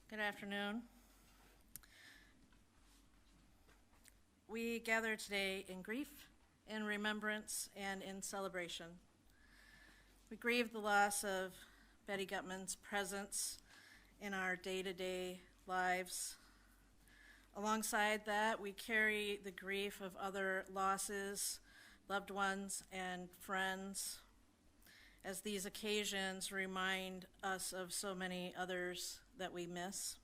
Good afternoon. We gather today in grief, in remembrance, and in celebration. We grieve the loss of Betty Gutmann's presence in our day-to-day lives. Alongside that, we carry the grief of other losses, loved ones, and friends, as these occasions remind us of so many others that we miss.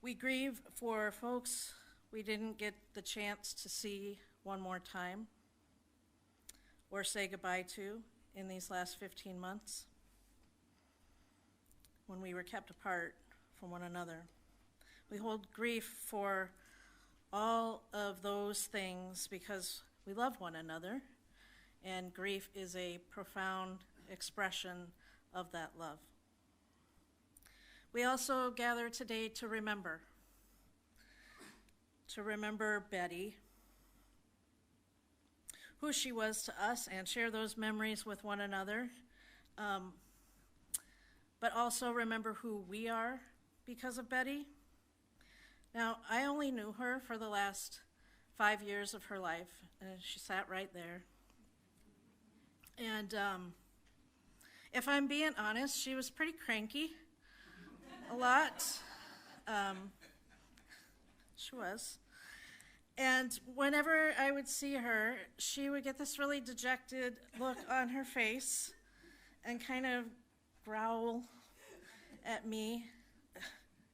We grieve for folks we didn't get the chance to see one more time or say goodbye to in these last 15 months when we were kept apart from one another. We hold grief for all of those things because we love one another, and grief is a profound expression of that love. We also gather today to remember Betty, who she was to us, and share those memories with one another, but also remember who we are because of Betty. Now, I only knew her for the last 5 years of her life, and she sat right there. And if I'm being honest, she was pretty cranky a lot. She was. And whenever I would see her, she would get this really dejected look on her face and kind of growl at me.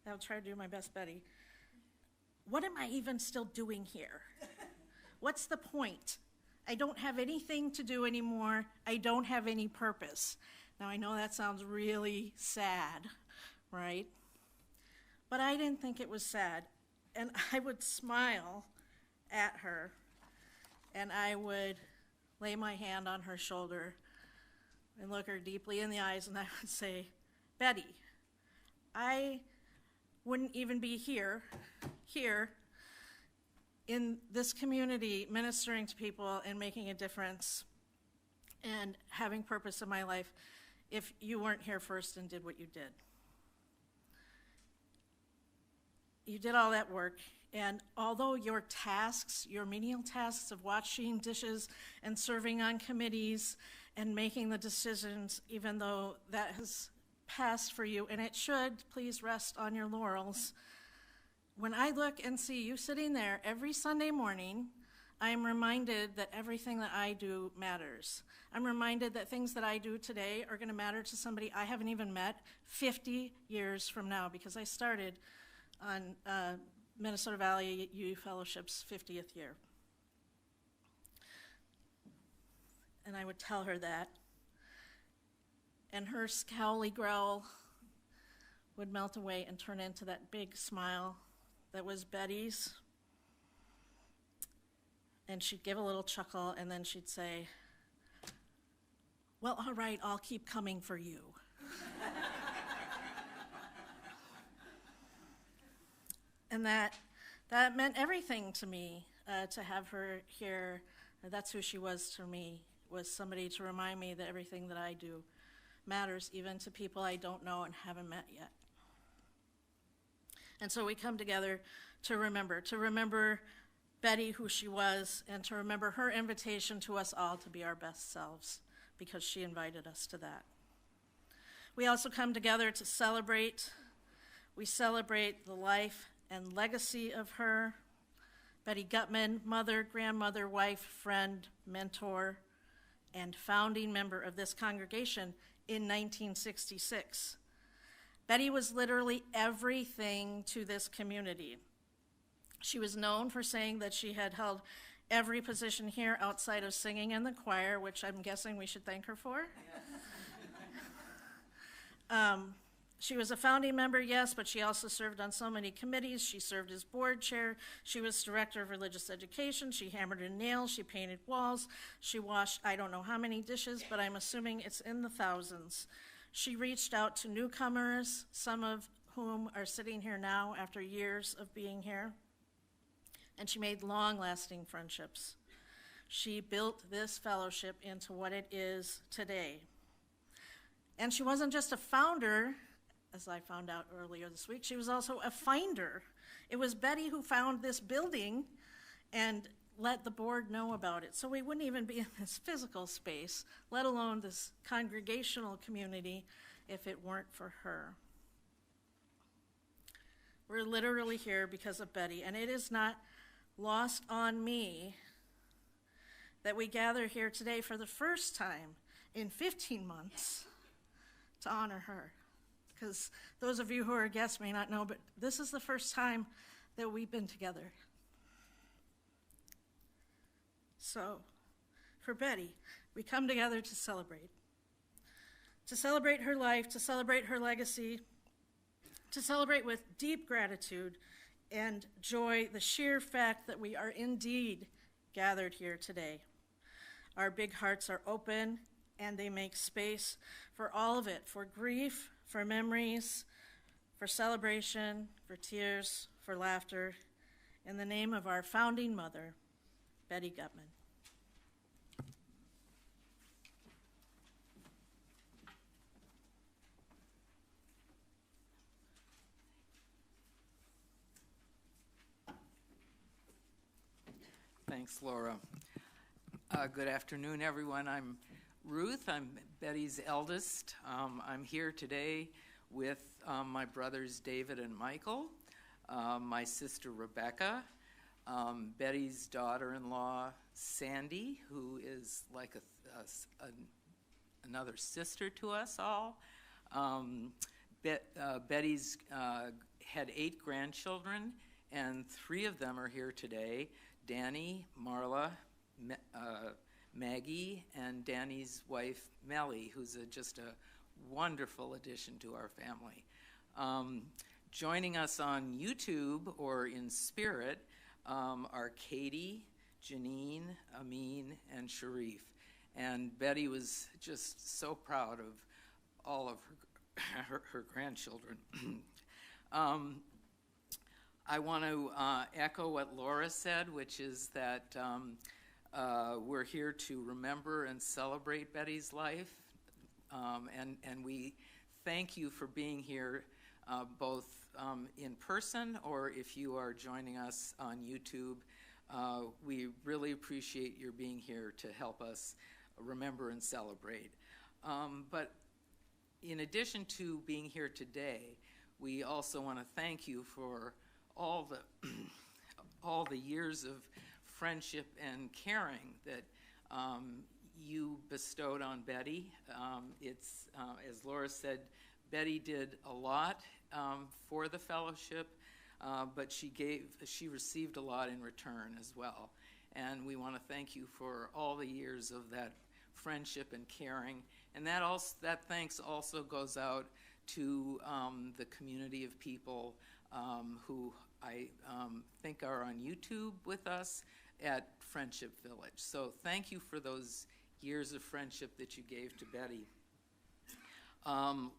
I'll try to do my best, Betty. What am I even still doing here? What's the point? I don't have anything to do anymore. I don't have any purpose. Now, I know that sounds really sad, right? But I didn't think it was sad. And I would smile at her, and I would lay my hand on her shoulder and look her deeply in the eyes, and I would say, Betty, I wouldn't even be here in this community ministering to people and making a difference and having purpose in my life if you weren't here first and did what you did. You did all that work, and although your tasks, your menial tasks of washing dishes and serving on committees and making the decisions, even though that has passed for you, and it should, please rest on your laurels. When I look and see you sitting there every Sunday morning, I am reminded that everything that I do matters. I'm reminded that things that I do today are going to matter to somebody I haven't even met 50 years from now, because I started on Minnesota Valley U Fellowship's 50th year. And I would tell her that, and her scowly growl would melt away and turn into that big smile that was Betty's. And she'd give a little chuckle, and then she'd say, well, all right, I'll keep coming for you. And that meant everything to me, to have her here. That's who she was to me, was somebody to remind me that everything that I do matters, even to people I don't know and haven't met yet. And so we come together to remember Betty, who she was, and to remember her invitation to us all to be our best selves, because she invited us to that. We also come together to celebrate. We celebrate the life and legacy of her, Betty Gutmann, mother, grandmother, wife, friend, mentor, and founding member of this congregation in 1966. Betty was literally everything to this community. She was known for saying that she had held every position here outside of singing in the choir, which I'm guessing we should thank her for. She was a founding member, yes, but she also served on so many committees. She served as board chair. She was director of religious education. She hammered in nails. She painted walls. She washed I don't know how many dishes, but I'm assuming it's in the thousands. She reached out to newcomers, some of whom are sitting here now after years of being here. And she made long-lasting friendships. She built this fellowship into what it is today. And she wasn't just a founder as I found out earlier this week. She was also a finder. It was Betty who found this building and let the board know about it. So we wouldn't even be in this physical space, let alone this congregational community, if it weren't for her. We're literally here because of Betty, and it is not lost on me that we gather here today for the first time in 15 months to honor her. Because those of you who are guests may not know, but this is the first time that we've been together. So, for Betty, we come together to celebrate her life, to celebrate her legacy, to celebrate with deep gratitude and joy the sheer fact that we are indeed gathered here today. Our big hearts are open, and they make space for all of it, for grief, for memories, for celebration, for tears, for laughter, in the name of our founding mother, Betty Gutmann. Thanks, Laura. Good afternoon, everyone. I'm Ruth. I'm Betty's eldest. I'm here today with my brothers David and Michael, my sister Rebecca, Betty's daughter-in-law Sandy, who is like another sister to us all. Betty's had 8 grandchildren, and 3 of them are here today: Danny, Marla, Maggie, and Danny's wife, Melly, who's just a wonderful addition to our family. Joining us on YouTube or in spirit are Katie, Janine, Amin, and Sharif. And Betty was just so proud of all of her grandchildren. I want to echo what Laura said, which is that we're here to remember and celebrate Betty's life. And we thank you for being here, both in person or if you are joining us on YouTube. We really appreciate your being here to help us remember and celebrate. But in addition to being here today, we also want to thank you for all the years of friendship and caring that you bestowed on Betty. It's as Laura said, Betty did a lot for the fellowship, but she received a lot in return as well. And we want to thank you for all the years of that friendship and caring. And that thanks also goes out to the community of people who I think are on YouTube with us at Friendship Village. So thank you for those years of friendship that you gave to Betty.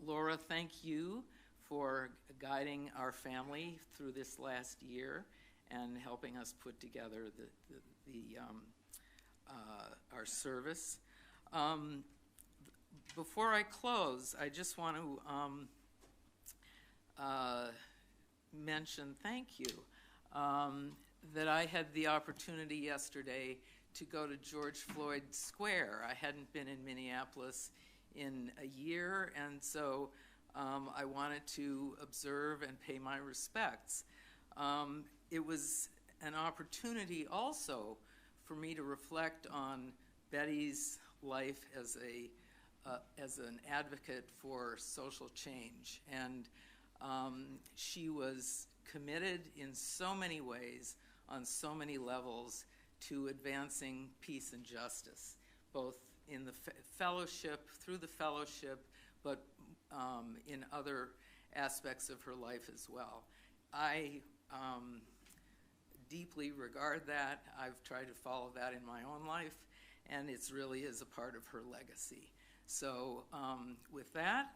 Laura, thank you for guiding our family through this last year and helping us put together our service. Before I close, I just want to mention thank you. That I had the opportunity yesterday to go to George Floyd Square. I hadn't been in Minneapolis in a year, and so I wanted to observe and pay my respects. It was an opportunity also for me to reflect on Betty's life as an advocate for social change, and she was committed in so many ways, on so many levels, to advancing peace and justice, both in the fellowship, through the fellowship, but in other aspects of her life as well. I deeply regard that. I've tried to follow that in my own life, and it really is a part of her legacy. So with that,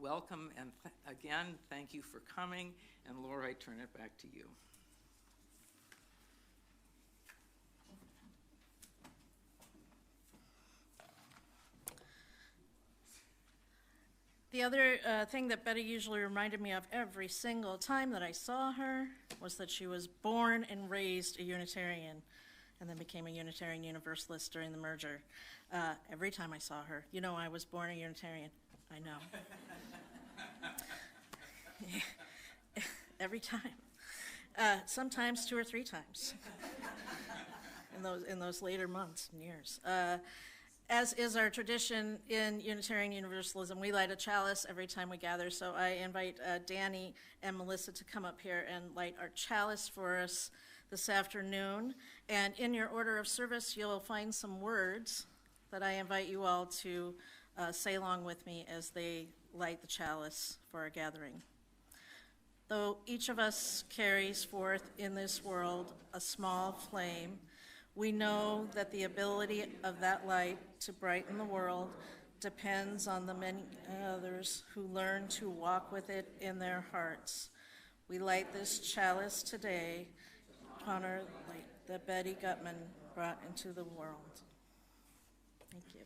welcome, and again, thank you for coming. And Laura, I turn it back to you. The other thing that Betty usually reminded me of every single time that I saw her was that she was born and raised a Unitarian and then became a Unitarian Universalist during the merger. Every time I saw her, you know, I was born a Unitarian. I know. Every time. Sometimes 2 or 3 times in those later months and years. As is our tradition in Unitarian Universalism, we light a chalice every time we gather. So I invite Danny and Melissa to come up here and light our chalice for us this afternoon. And in your order of service, you'll find some words that I invite you all to say along with me as they light the chalice for our gathering. Though each of us carries forth in this world a small flame, we know that the ability of that light to brighten the world depends on the many others who learn to walk with it in their hearts. We light this chalice today to honor the light that Betty Gutmann brought into the world. Thank you.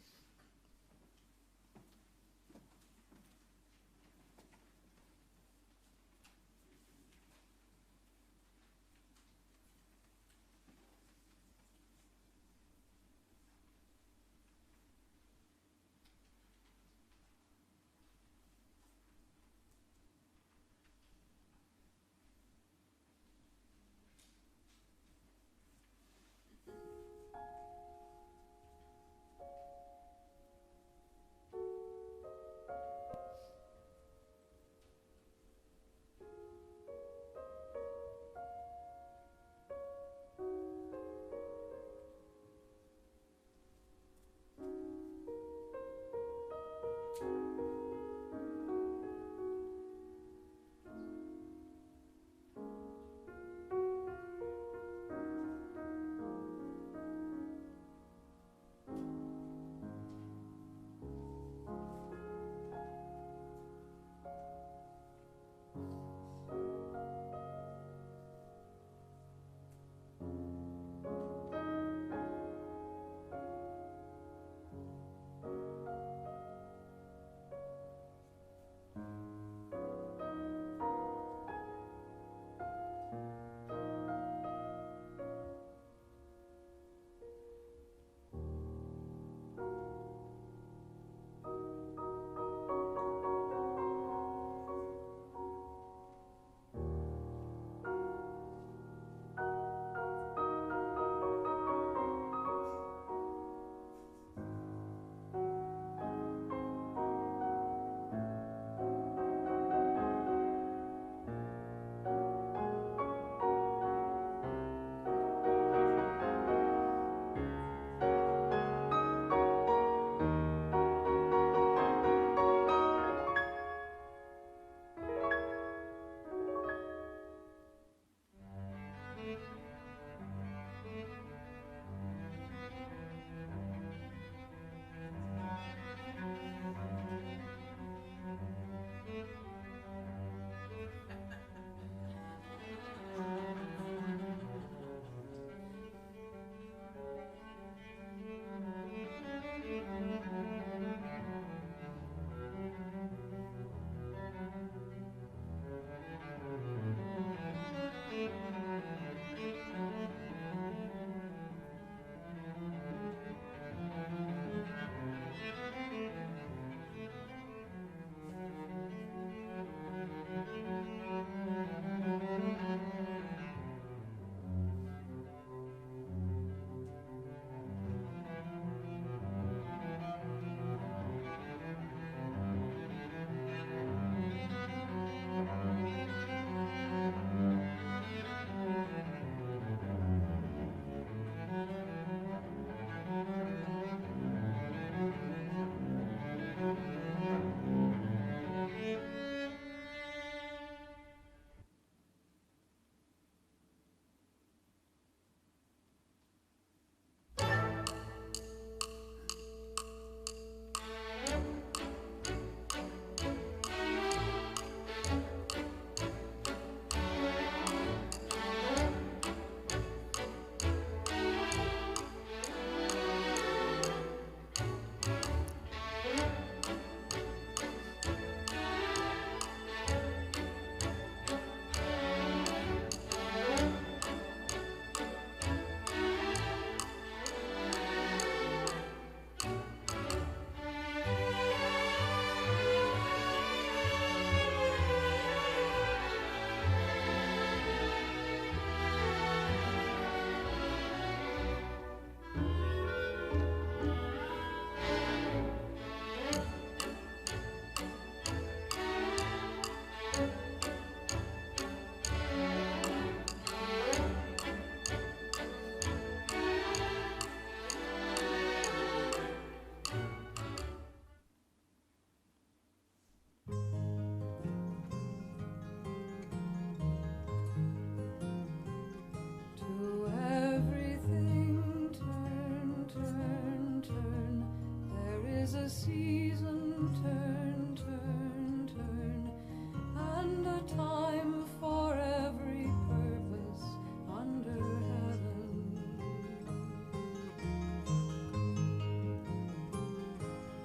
time for every purpose under heaven.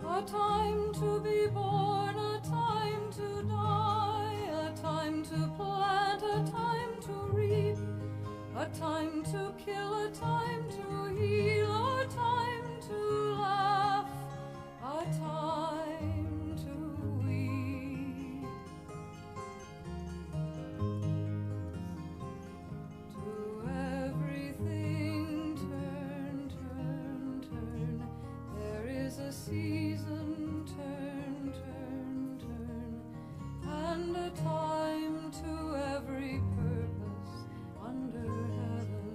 A time to be born, a time to die, a time to plant, a time to reap, a time to kill, a time to heal, a time to laugh, a time to weep. To everything turn, turn, turn. There is a season, turn, turn, turn, and a time to every purpose under heaven.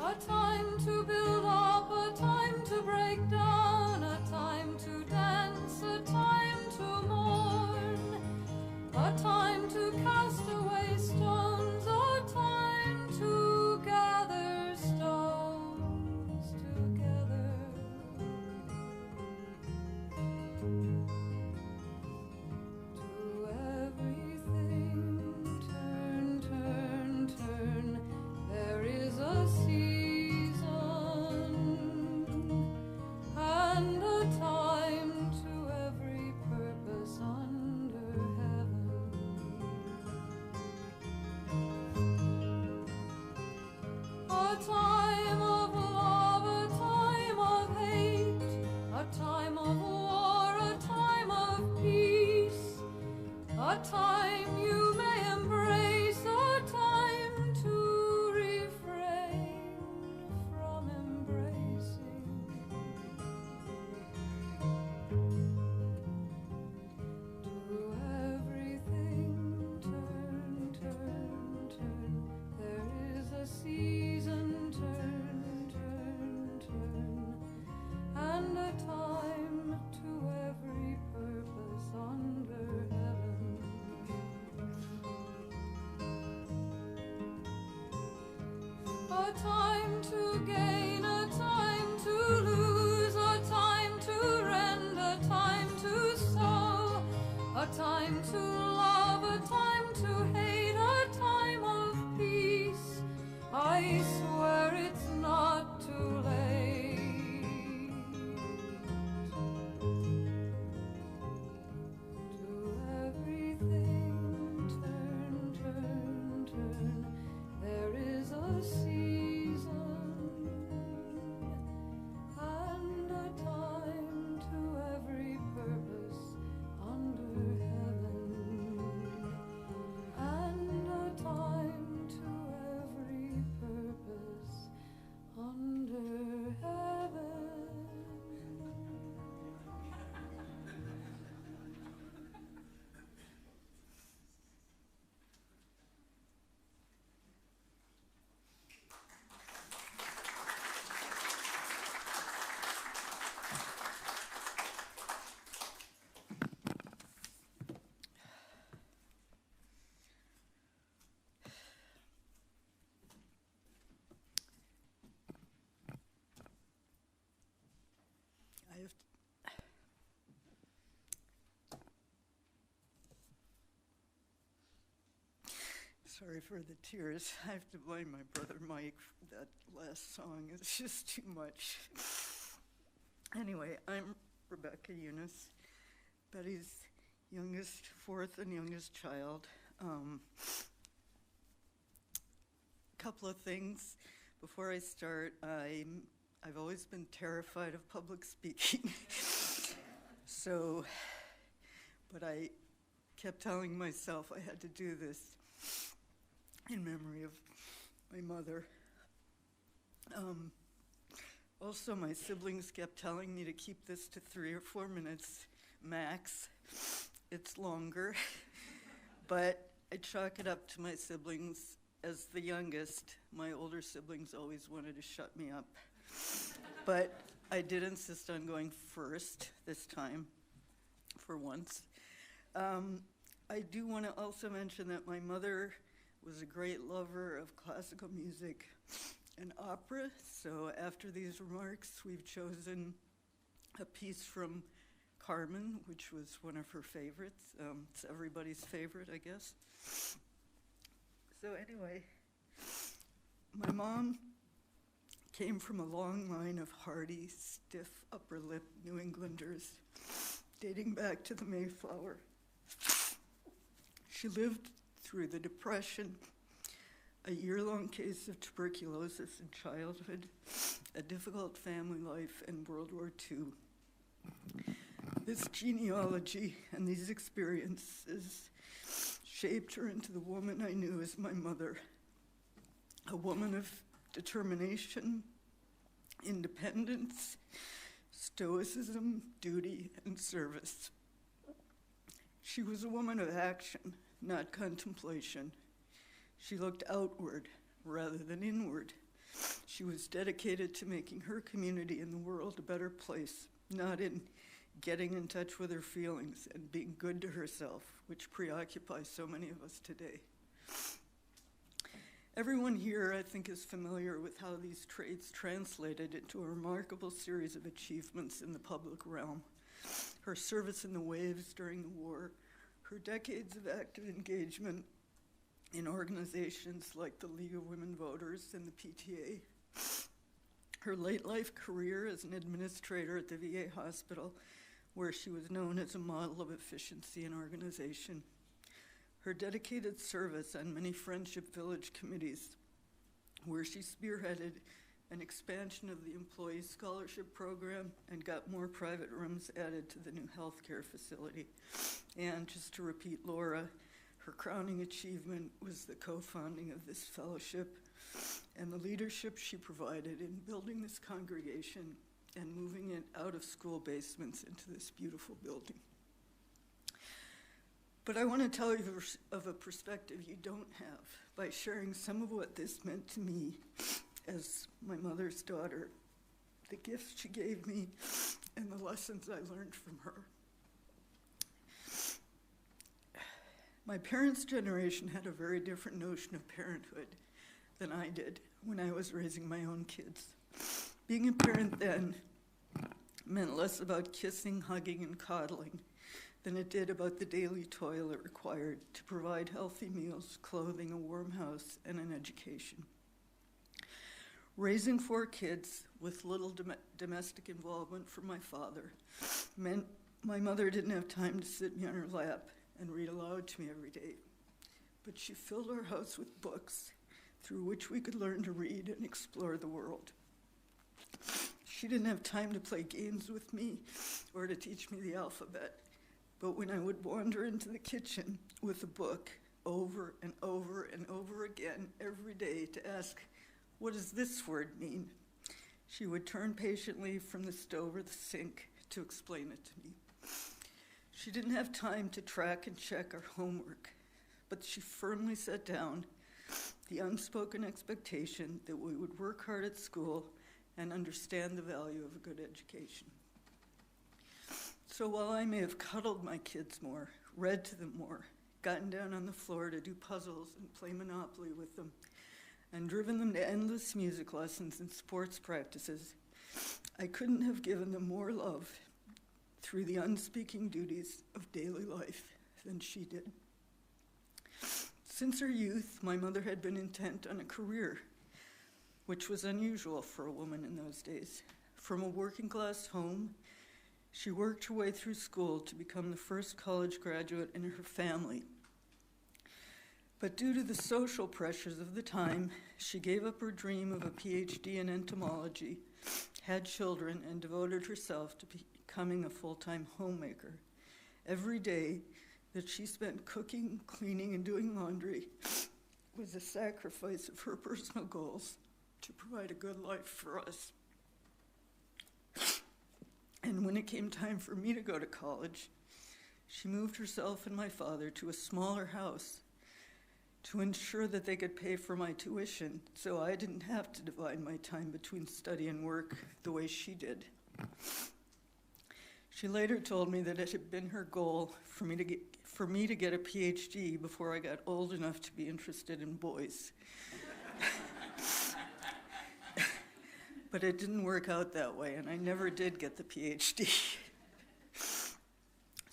A time to build up, a time to break down, a time to dance, a time to mourn, a time to cast away stones, a time to gather stones together. To everything turn, turn, turn. There is a season and a time to every purpose under heaven. A time of love, a time of hate, a time of war, a time of peace, a time you may embrace, a time to refrain from embracing. To everything turn, turn, turn. There is a season, turn, turn, turn, and a time to every purpose under heaven. A time to gain, a time to lose, a time to rend, a time to sow, a time to love, a time to hate, a time of peace. I swear it's not too late. To everything turn, turn, turn. There is a season and a time to every purpose under heaven, and a time to every purpose under heaven. I have sorry for the tears. I have to blame my brother Mike for that last song. It's just too much. Anyway, I'm Rebecca Eunice, Betty's youngest, fourth and youngest child. Couple of things before I start. I've always been terrified of public speaking. But I kept telling myself I had to do this in memory of my mother. Also, my siblings kept telling me to keep this to 3 or 4 minutes max. It's longer, but I chalk it up to my siblings. As the youngest, my older siblings always wanted to shut me up. But I did insist on going first this time, for once. I do want to also mention that my mother was a great lover of classical music and opera, so after these remarks, we've chosen a piece from Carmen, which was one of her favorites. It's everybody's favorite, I guess. So anyway, my mom came from a long line of hardy, stiff, upper lip New Englanders, dating back to the Mayflower. She lived through the Depression, a year-long case of tuberculosis in childhood, a difficult family life, and World War II. This genealogy and these experiences shaped her into the woman I knew as my mother, a woman of determination, independence, stoicism, duty, and service. She was a woman of action, not contemplation. She looked outward rather than inward. She was dedicated to making her community and the world a better place, not in getting in touch with her feelings and being good to herself, which preoccupies so many of us today. Everyone here, I think, is familiar with how these traits translated into a remarkable series of achievements in the public realm. Her service in the waves during the war, her decades of active engagement in organizations like the League of Women Voters and the PTA, her late life career as an administrator at the VA hospital, where she was known as a model of efficiency and organization, her dedicated service on many Friendship Village committees, where she spearheaded an expansion of the employee scholarship program and got more private rooms added to the new healthcare facility. And just to repeat Laura, her crowning achievement was the co-founding of this fellowship and the leadership she provided in building this congregation and moving it out of school basements into this beautiful building. But I want to tell you of a perspective you don't have by sharing some of what this meant to me as my mother's daughter, the gifts she gave me, and the lessons I learned from her. My parents' generation had a very different notion of parenthood than I did when I was raising my own kids. Being a parent then meant less about kissing, hugging, and coddling than it did about the daily toil it required to provide healthy meals, clothing, a warm house, and an education. Raising 4 kids with little domestic involvement from my father meant my mother didn't have time to sit me on her lap and read aloud to me every day. But she filled our house with books through which we could learn to read and explore the world. She didn't have time to play games with me or to teach me the alphabet. But when I would wander into the kitchen with a book over and over and over again every day to ask, what does this word mean? She would turn patiently from the stove or the sink to explain it to me. She didn't have time to track and check our homework, but she firmly set down the unspoken expectation that we would work hard at school and understand the value of a good education. So while I may have cuddled my kids more, read to them more, gotten down on the floor to do puzzles and play Monopoly with them, and driven them to endless music lessons and sports practices, I couldn't have given them more love through the unspeaking duties of daily life than she did. Since her youth, my mother had been intent on a career, which was unusual for a woman in those days. From a working-class home, she worked her way through school to become the first college graduate in her family. But due to the social pressures of the time, she gave up her dream of a PhD in entomology, had children, and devoted herself to becoming a full-time homemaker. Every day that she spent cooking, cleaning, and doing laundry was a sacrifice of her personal goals to provide a good life for us. And when it came time for me to go to college, she moved herself and my father to a smaller house to ensure that they could pay for my tuition, so I didn't have to divide my time between study and work the way she did. She later told me that it had been her goal for me to get a PhD before I got old enough to be interested in boys. But it didn't work out that way, and I never did get the PhD.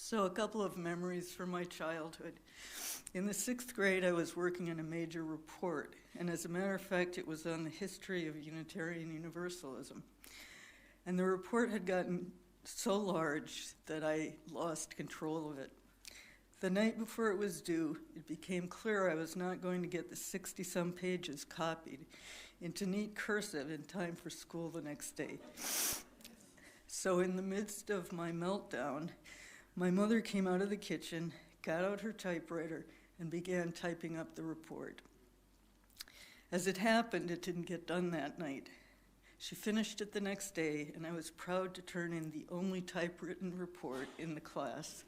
So a couple of memories from my childhood. In the 6th grade, I was working on a major report, and as a matter of fact, it was on the history of Unitarian Universalism. And the report had gotten so large that I lost control of it. The night before it was due, it became clear I was not going to get the 60-some pages copied into neat cursive in time for school the next day. So in the midst of my meltdown, my mother came out of the kitchen, got out her typewriter, and began typing up the report. As it happened, it didn't get done that night. She finished it the next day, and I was proud to turn in the only typewritten report in the class.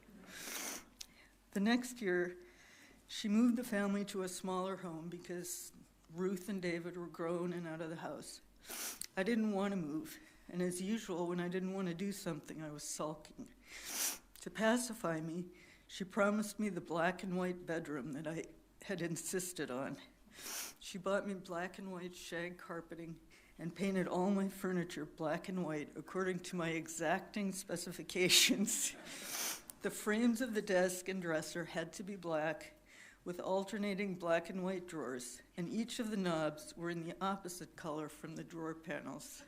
The next year, she moved the family to a smaller home because Ruth and David were grown and out of the house. I didn't want to move, and as usual, when I didn't want to do something, I was sulking. To pacify me, she promised me the black and white bedroom that I had insisted on. She bought me black and white shag carpeting and painted all my furniture black and white according to my exacting specifications. The frames of the desk and dresser had to be black, with alternating black and white drawers, and each of the knobs were in the opposite color from the drawer panels.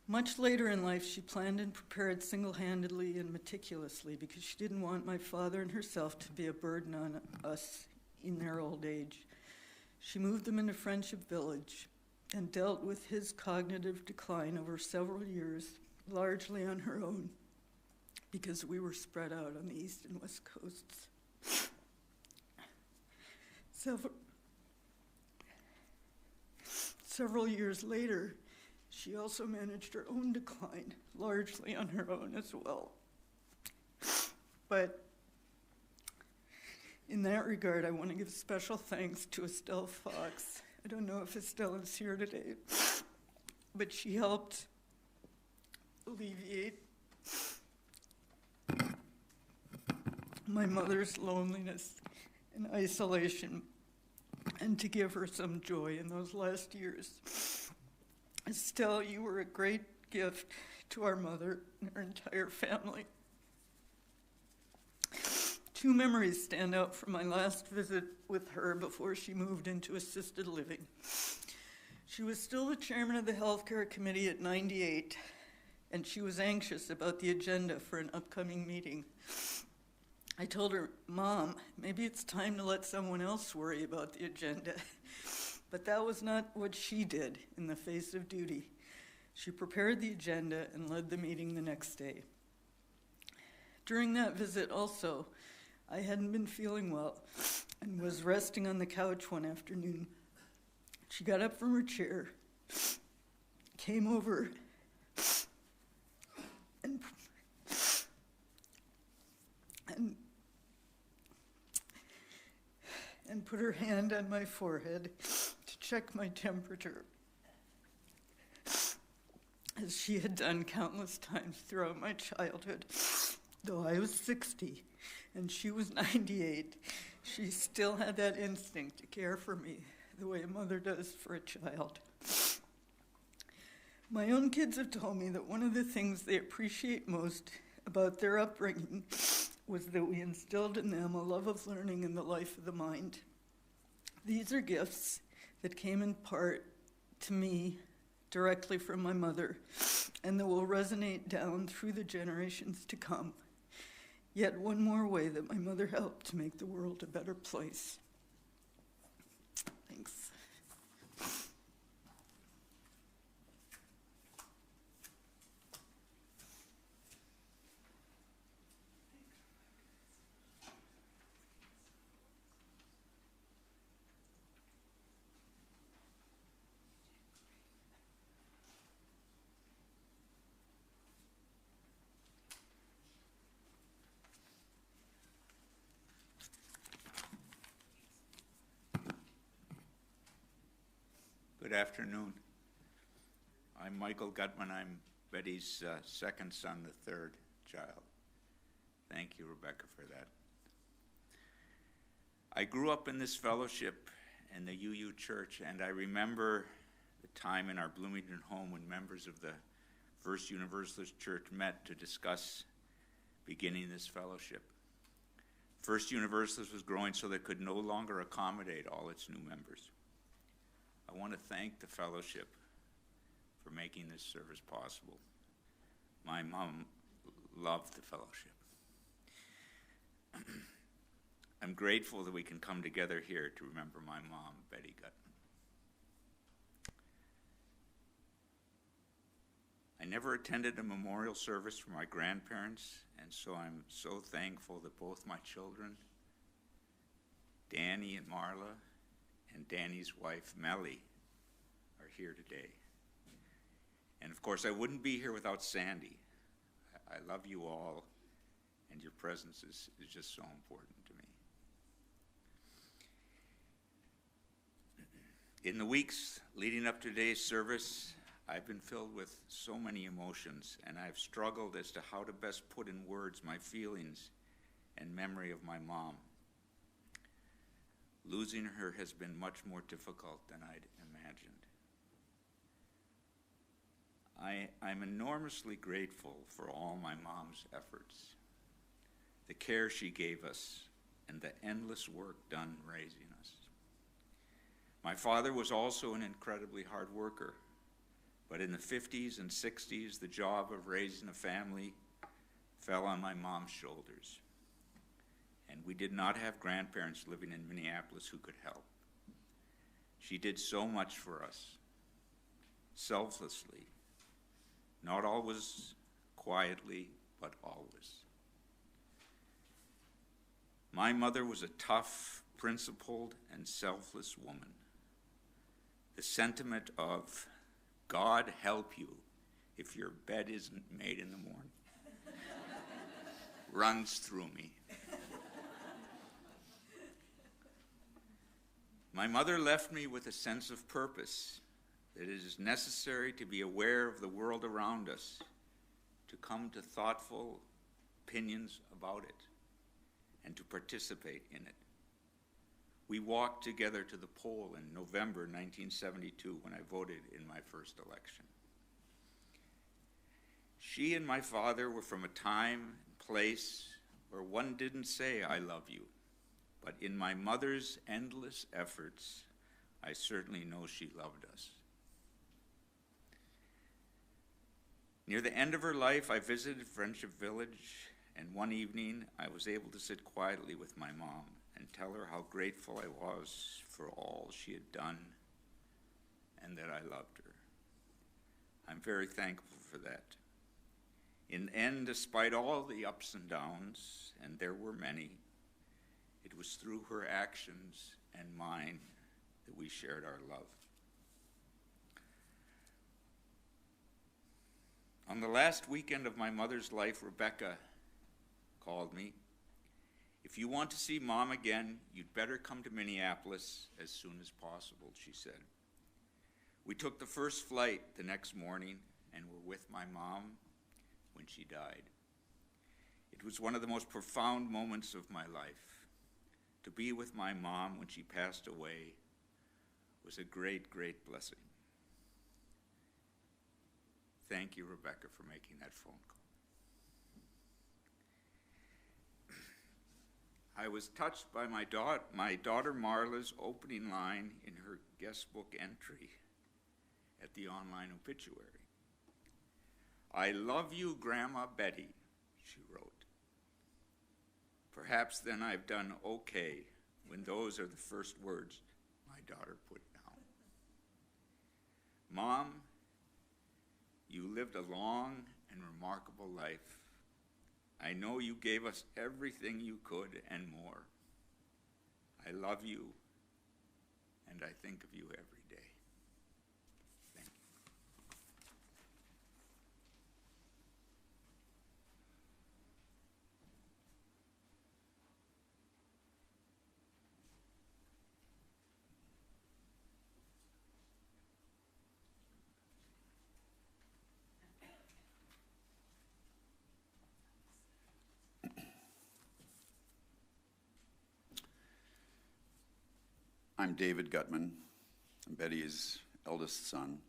Much later in life, she planned and prepared single-handedly and meticulously because she didn't want my father and herself to be a burden on us in their old age. She moved them into Friendship Village and dealt with his cognitive decline over several years, largely on her own, because we were spread out on the east and west coasts. Several years later, she also managed her own decline, largely on her own as well. But in that regard, I want to give special thanks to Estelle Fox. I don't know if Estelle is here today, but she helped alleviate my mother's loneliness and isolation, and to give her some joy in those last years. Estelle, you were a great gift to our mother and her entire family. Two memories stand out from my last visit with her before she moved into assisted living. She was still the chairman of the healthcare committee at 98, and she was anxious about the agenda for an upcoming meeting. I told her, "Mom, maybe it's time to let someone else worry about the agenda." But that was not what she did in the face of duty. She prepared the agenda and led the meeting the next day. During that visit also, I hadn't been feeling well and was resting on the couch one afternoon. She got up from her chair, came over, and put her hand on my forehead to check my temperature, as she had done countless times throughout my childhood. Though I was 60 and she was 98, she still had that instinct to care for me the way a mother does for a child. My own kids have told me that one of the things they appreciate most about their upbringing was that we instilled in them a love of learning and the life of the mind. These are gifts that came in part to me directly from my mother, and that will resonate down through the generations to come. Yet one more way that my mother helped to make the world a better place. Thanks. Good afternoon. I'm Michael Gutmann. I'm Betty's second son, the third child. Thank you, Rebecca, for that. I grew up in this fellowship in the UU Church, and I remember the time in our Bloomington home when members of the First Universalist Church met to discuss beginning this fellowship. First Universalist was growing so that it could no longer accommodate all its new members. I want to thank the fellowship for making this service possible. My mom loved the fellowship. I'm grateful that we can come together here to remember my mom, Betty Gutmann. I never attended a memorial service for my grandparents, and so I'm so thankful that both my children, Danny and Marla, and Danny's wife, Melly, are here today. And of course, I wouldn't be here without Sandy. I love you all, and your presence is just so important to me. In the weeks leading up to today's service, I've been filled with so many emotions, and I've struggled as to how to best put in words my feelings and memory of my mom. Losing her has been much more difficult than I'd imagined. I'm enormously grateful for all my mom's efforts, the care she gave us, and the endless work done raising us. My father was also an incredibly hard worker, but in the 50s and 60s, the job of raising a family fell on my mom's shoulders. And we did not have grandparents living in Minneapolis who could help. She did so much for us, selflessly, not always quietly, but always. My mother was a tough, principled, and selfless woman. The sentiment of, God help you if your bed isn't made in the morning, runs through me. My mother left me with a sense of purpose, that it is necessary to be aware of the world around us, to come to thoughtful opinions about it, and to participate in it. We walked together to the poll in November 1972 when I voted in my first election. She and my father were from a time and place where one didn't say, I love you. But in my mother's endless efforts, I certainly know she loved us. Near the end of her life, I visited Friendship Village, and one evening I was able to sit quietly with my mom and tell her how grateful I was for all she had done and that I loved her. I'm very thankful for that. In the end, despite all the ups and downs, and there were many, it was through her actions and mine that we shared our love. On the last weekend of my mother's life, Rebecca called me. If you want to see Mom again, you'd better come to Minneapolis as soon as possible, she said. We took the first flight the next morning and were with my mom when she died. It was one of the most profound moments of my life. To be with my mom when she passed away was a great, great blessing. Thank you, Rebecca, for making that phone call. I was touched by my daughter Marla's opening line in her guest book entry at the online obituary. I love you, Grandma Betty, she wrote. Perhaps then I've done okay when those are the first words my daughter put down. Mom, you lived a long and remarkable life. I know you gave us everything you could and more. I love you, and I think of you every day. Thank you. I'm David Gutmann. I'm Betty's eldest son.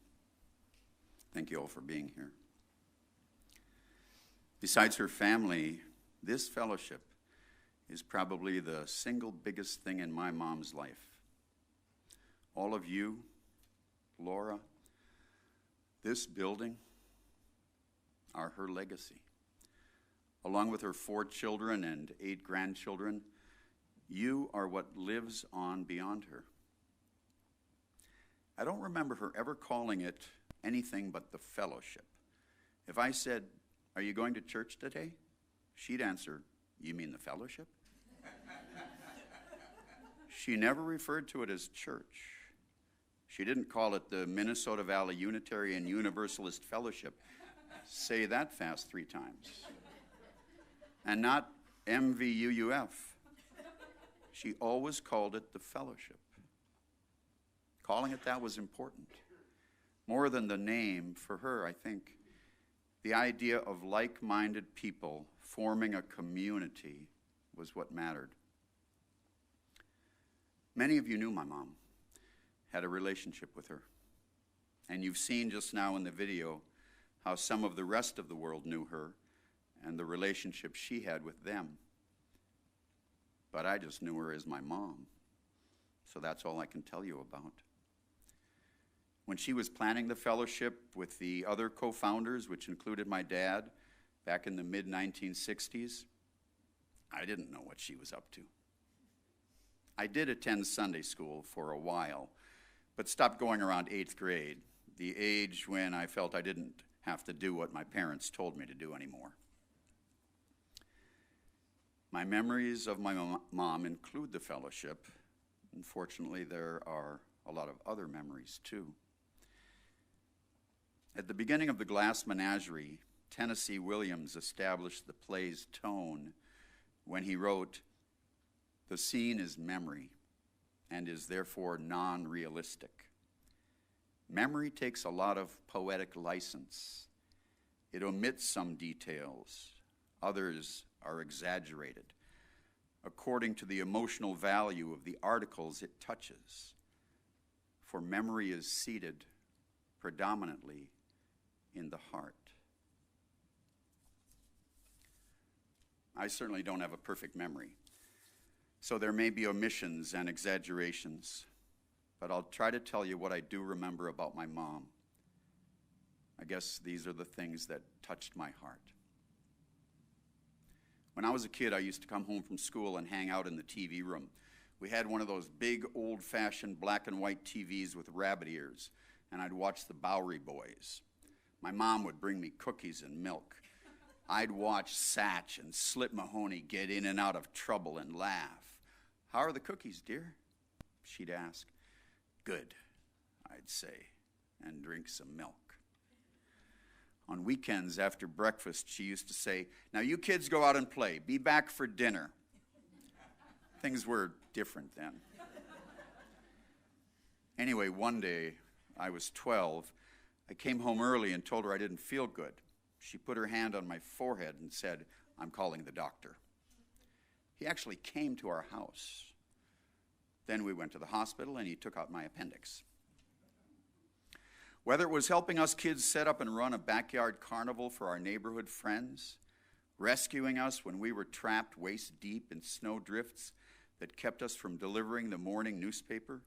Thank you all for being here. Besides her family, This fellowship is probably the single biggest thing in my mom's life. All of you, Laura, this building are her legacy. Along with her 4 children and 8 grandchildren, you are what lives on beyond her. I don't remember her ever calling it anything but the fellowship. If I said, "Are you going to church today?" she'd answer, "You mean the fellowship?" She never referred to it as church. She didn't call it the Minnesota Valley Unitarian Universalist Fellowship. Say that fast 3 times. And not MVUUF. She always called it the fellowship. Calling it that was important. More than the name, for her, I think, the idea of like-minded people forming a community was what mattered. Many of you knew my mom, had a relationship with her. And you've seen just now in the video how some of the rest of the world knew her and the relationship she had with them. But I just knew her as my mom, so that's all I can tell you about. When she was planning the fellowship with the other co-founders, which included my dad, back in the mid-1960s, I didn't know what she was up to. I did attend Sunday school for a while, but stopped going around 8th grade, the age when I felt I didn't have to do what my parents told me to do anymore. My memories of my mom include the fellowship. Unfortunately, there are a lot of other memories too. At the beginning of the Glass Menagerie, Tennessee Williams established the play's tone when he wrote, "The scene is memory and is therefore non-realistic. Memory takes a lot of poetic license. It omits some details. Others are exaggerated according to the emotional value of the articles it touches. For memory is seated predominantly in the heart." I certainly don't have a perfect memory, so there may be omissions and exaggerations, but I'll try to tell you what I do remember about my mom. I guess these are the things that touched my heart. When I was a kid, I used to come home from school and hang out in the TV room. We had one of those big, old-fashioned black and white TVs with rabbit ears, and I'd watch the Bowery Boys. My mom would bring me cookies and milk. I'd watch Satch and Slip Mahoney get in and out of trouble and laugh. "How are the cookies, dear?" she'd ask. "Good," I'd say, and drink some milk. On weekends after breakfast, she used to say, "Now you kids go out and play. Be back for dinner." Things were different then. Anyway, one day, I was 12, I came home early and told her I didn't feel good. She put her hand on my forehead and said, "I'm calling the doctor." He actually came to our house. Then we went to the hospital and he took out my appendix. Whether it was helping us kids set up and run a backyard carnival for our neighborhood friends, rescuing us when we were trapped waist deep in snow drifts that kept us from delivering the morning newspaper,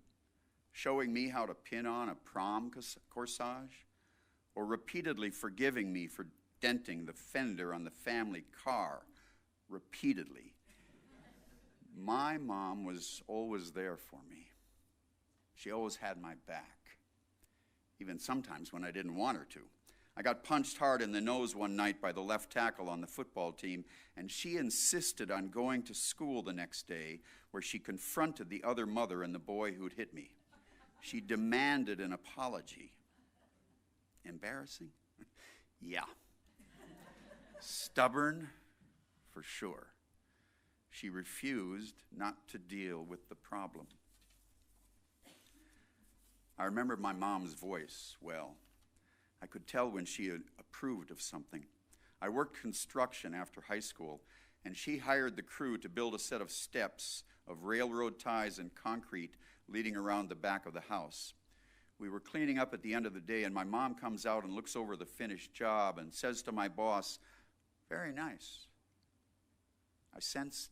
showing me how to pin on a prom corsage, or repeatedly forgiving me for denting the fender on the family car, repeatedly. My mom was always there for me. She always had my back, even sometimes when I didn't want her to. I got punched hard in the nose one night by the left tackle on the football team, and she insisted on going to school the next day, where she confronted the other mother and the boy who'd hit me. She demanded an apology. Embarrassing? Yeah. Stubborn? For sure. She refused not to deal with the problem. I remember my mom's voice well. I could tell when she had approved of something. I worked construction after high school, and she hired the crew to build a set of steps of railroad ties and concrete leading around the back of the house. We were cleaning up at the end of the day, and my mom comes out and looks over the finished job and says to my boss, "Very nice." I sensed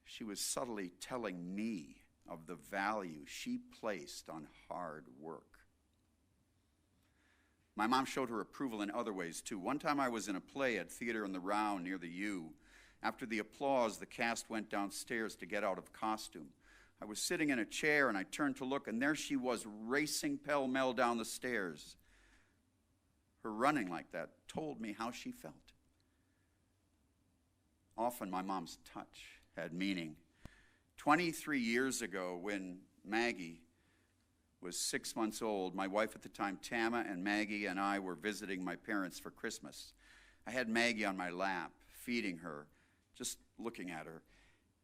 she was subtly telling me of the value she placed on hard work. My mom showed her approval in other ways, too. One time I was in a play at Theater in the Round near the U. After the applause, the cast went downstairs to get out of costume. I was sitting in a chair, and I turned to look, and there she was, racing pell-mell down the stairs. Her running like that told me how she felt. Often my mom's touch had meaning. 23 years ago, when Maggie was 6 months old, my wife at the time, Tama, and Maggie and I were visiting my parents for Christmas. I had Maggie on my lap, feeding her, just looking at her,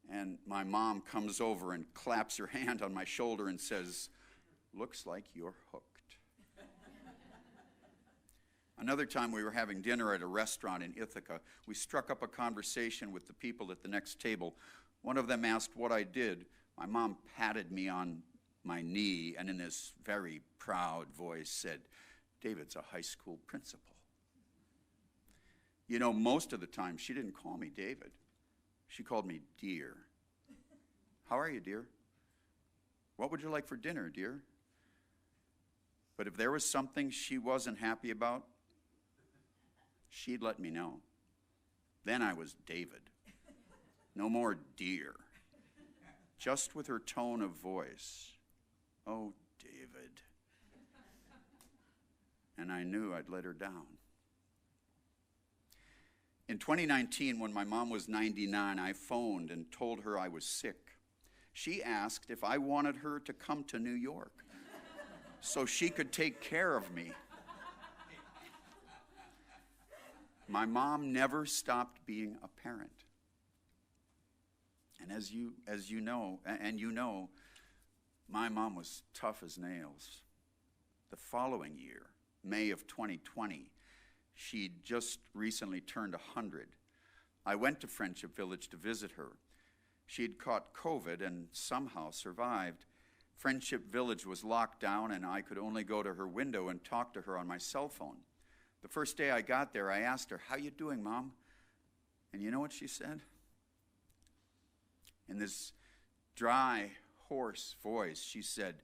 and my mom comes over and claps her hand on my shoulder and says, "Looks like you're hooked." Another time we were having dinner at a restaurant in Ithaca. We struck up a conversation with the people at the next table. One of them asked what I did. My mom patted me on my knee and in this very proud voice said, "David's a high school principal." You know, most of the time she didn't call me David. She called me dear. "How are you, dear? What would you like for dinner, dear?" But if there was something she wasn't happy about, she'd let me know. Then I was David. No more dear. Just with her tone of voice. "Oh, David." And I knew I'd let her down. In 2019, when my mom was 99, I phoned and told her I was sick. She asked if I wanted her to come to New York so she could take care of me. My mom never stopped being a parent. And as you know, my mom was tough as nails. The following year, May of 2020, she'd just recently turned 100. I went to Friendship Village to visit her. She'd caught COVID and somehow survived. Friendship Village was locked down, and I could only go to her window and talk to her on my cell phone. The first day I got there, I asked her, "How you doing, Mom?" And you know what she said? In this dry, hoarse voice, she said,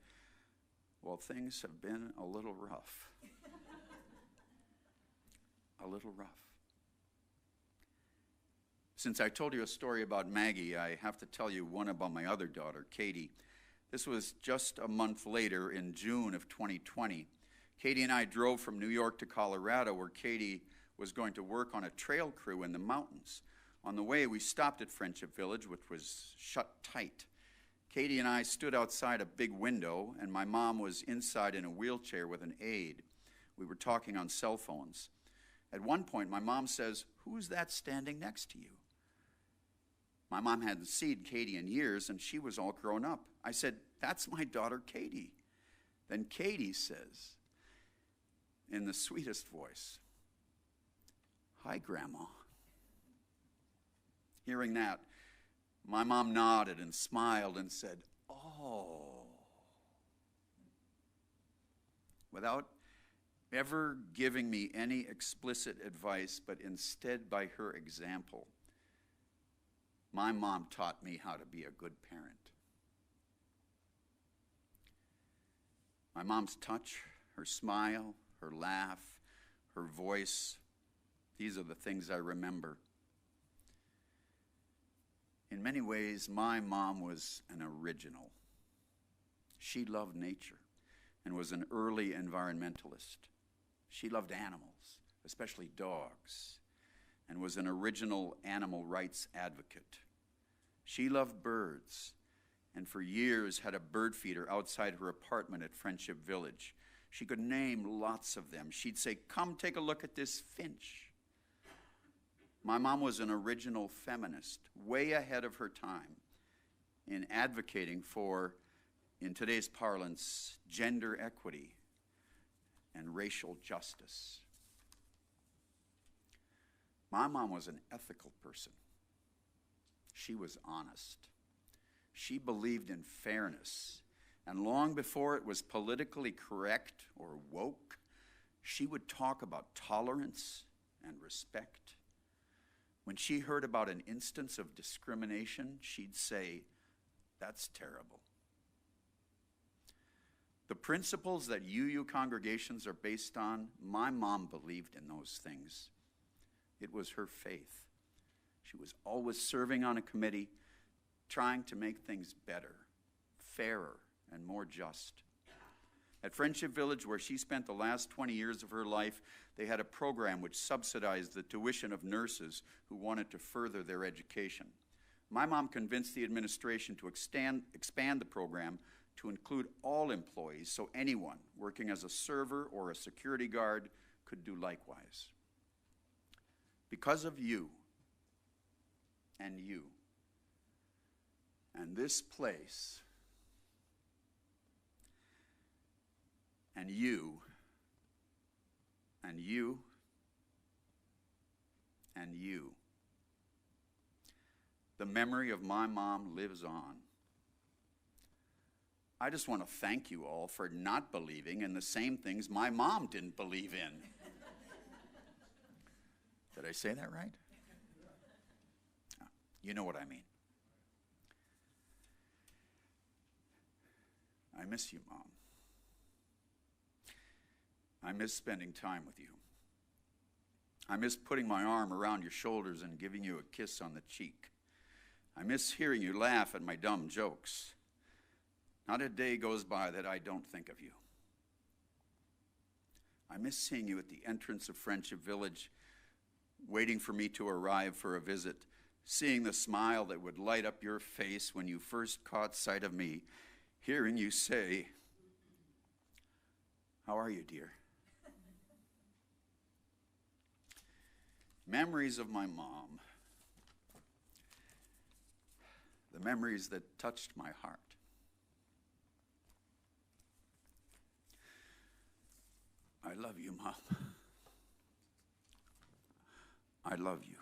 "Well, things have been a little rough." A little rough. Since I told you a story about Maggie, I have to tell you one about my other daughter, Katie. This was just a month later in June of 2020. Katie and I drove from New York to Colorado, where Katie was going to work on a trail crew in the mountains. On the way, we stopped at Friendship Village, which was shut tight. Katie and I stood outside a big window, and my mom was inside in a wheelchair with an aide. We were talking on cell phones. At one point, my mom says, "Who's that standing next to you?" My mom hadn't seen Katie in years, and she was all grown up. I said, "That's my daughter, Katie." Then Katie says, in the sweetest voice, "Hi, Grandma." Hearing that, my mom nodded and smiled and said, "Oh." Without ever giving me any explicit advice, but instead by her example, my mom taught me how to be a good parent. My mom's touch, her smile, her laugh, her voice, these are the things I remember. In many ways, my mom was an original. She loved nature and was an early environmentalist. She loved animals, especially dogs, and was an original animal rights advocate. She loved birds, and for years had a bird feeder outside her apartment at Friendship Village. She could name lots of them. She'd say, "Come take a look at this finch." My mom was an original feminist, way ahead of her time in advocating for, in today's parlance, gender equity and racial justice. My mom was an ethical person. She was honest. She believed in fairness. And long before it was politically correct or woke, she would talk about tolerance and respect. When she heard about an instance of discrimination, she'd say, "That's terrible." The principles that UU congregations are based on, my mom believed in those things. It was her faith. She was always serving on a committee, trying to make things better, fairer, and more just. At Friendship Village, where she spent the last 20 years of her life, they had a program which subsidized the tuition of nurses who wanted to further their education. My mom convinced the administration to expand the program to include all employees, so anyone working as a server or a security guard could do likewise. Because of you, and this place, and you, and you, and you, the memory of my mom lives on. I just want to thank you all for not believing in the same things my mom didn't believe in. Did I say that right? You know what I mean. I miss you, Mom. I miss spending time with you. I miss putting my arm around your shoulders and giving you a kiss on the cheek. I miss hearing you laugh at my dumb jokes. Not a day goes by that I don't think of you. I miss seeing you at the entrance of Friendship Village, waiting for me to arrive for a visit, seeing the smile that would light up your face when you first caught sight of me, hearing you say, "How are you, dear?" Memories of my mom, the memories that touched my heart. I love you, Mom. I love you.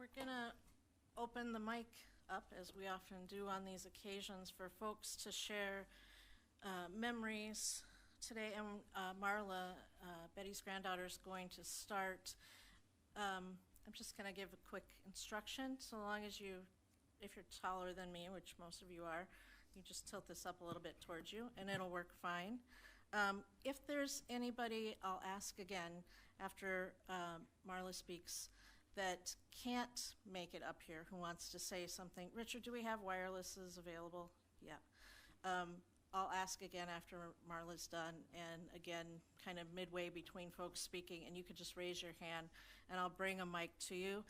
We're gonna open the mic up, as we often do on these occasions, for folks to share memories today. And Marla, Betty's granddaughter, is going to start. I'm just gonna give a quick instruction. So long as if you're taller than me, which most of you are, you just tilt this up a little bit towards you, and it'll work fine. If there's anybody, I'll ask again after Marla speaks, that can't make it up here, who wants to say something. Richard, do we have wirelesses available? Yeah. I'll ask again after Marla's done, and again, kind of midway between folks speaking, and you could just raise your hand, and I'll bring a mic to you.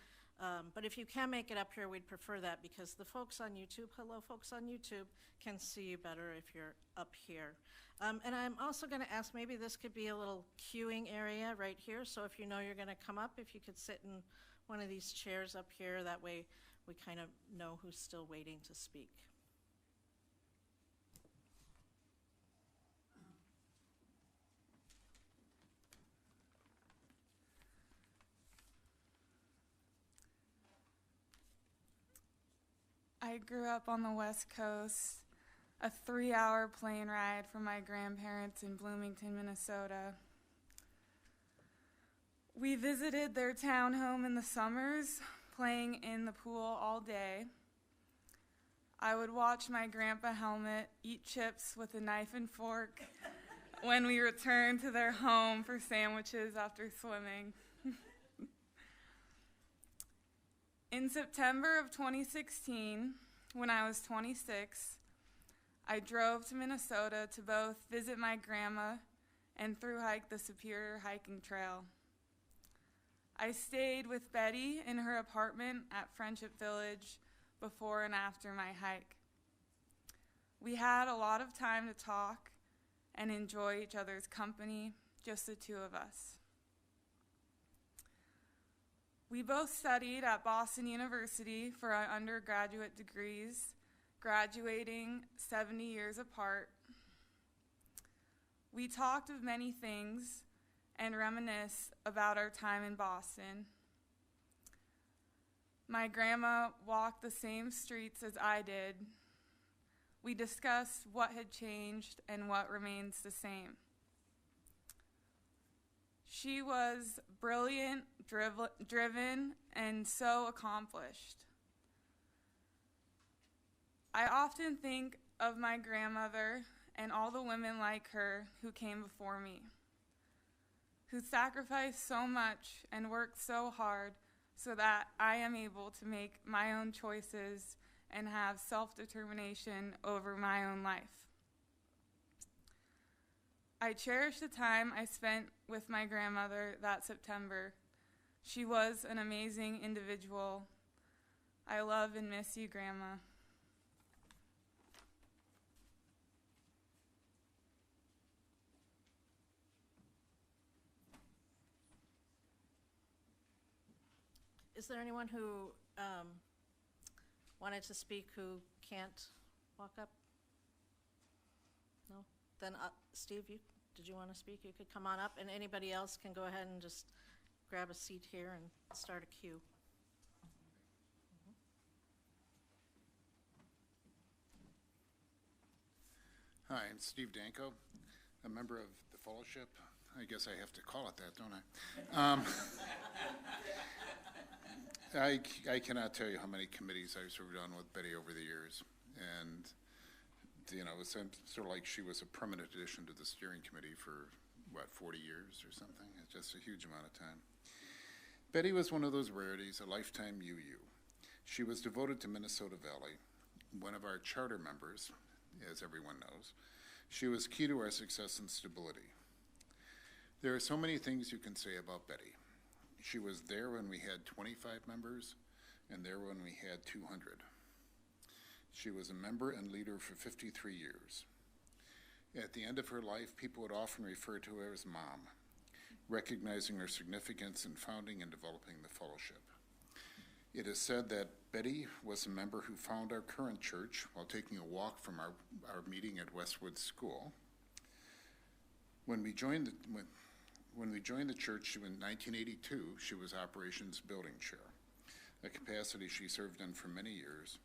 But if you can make it up here, we'd prefer that, because the folks on YouTube, hello folks on YouTube, can see you better if you're up here. And I'm also going to ask, maybe this could be a little queuing area right here, so if you know you're going to come up, if you could sit in one of these chairs up here, that way we kind of know who's still waiting to speak. I grew up on the West Coast, a 3-hour plane ride from my grandparents in Bloomington, Minnesota. We visited their townhome in the summers, playing in the pool all day. I would watch my grandpa Helmut eat chips with a knife and fork when we returned to their home for sandwiches after swimming. In September of 2016, when I was 26, I drove to Minnesota to both visit my grandma and thru-hike the Superior Hiking Trail. I stayed with Betty in her apartment at Friendship Village before and after my hike. We had a lot of time to talk and enjoy each other's company, just the two of us. We both studied at Boston University for our undergraduate degrees, graduating 70 years apart. We talked of many things and reminisced about our time in Boston. My grandma walked the same streets as I did. We discussed what had changed and what remains the same. She was brilliant, driven, and so accomplished. I often think of my grandmother and all the women like her who came before me, who sacrificed so much and worked so hard so that I am able to make my own choices and have self-determination over my own life. I cherish the time I spent with my grandmother that September. She was an amazing individual. I love and miss you, Grandma. Is there anyone who wanted to speak who can't walk up? No? Then Steve, did you want to speak? You could come on up, and anybody else can go ahead and just grab a seat here and start a queue. Hi, I'm Steve Danko, a member of the Fellowship. I guess I have to call it that, don't I? I cannot tell you how many committees I've served on with Betty over the years. And, you know, it's sort of like she was a permanent addition to the steering committee for, 40 years or something? It's just a huge amount of time. Betty was one of those rarities, a lifetime UU. She was devoted to Minnesota Valley, one of our charter members, as everyone knows. She was key to our success and stability. There are so many things you can say about Betty. She was there when we had 25 members, and there when we had 200. She was a member and leader for 53 years. At the end of her life, people would often refer to her as Mom, recognizing her significance in founding and developing the fellowship. It is said that Betty was a member who found our current church while taking a walk from our meeting at Westwood School. When we joined the church in 1982, she was operations building chair. a capacity she served in for many years,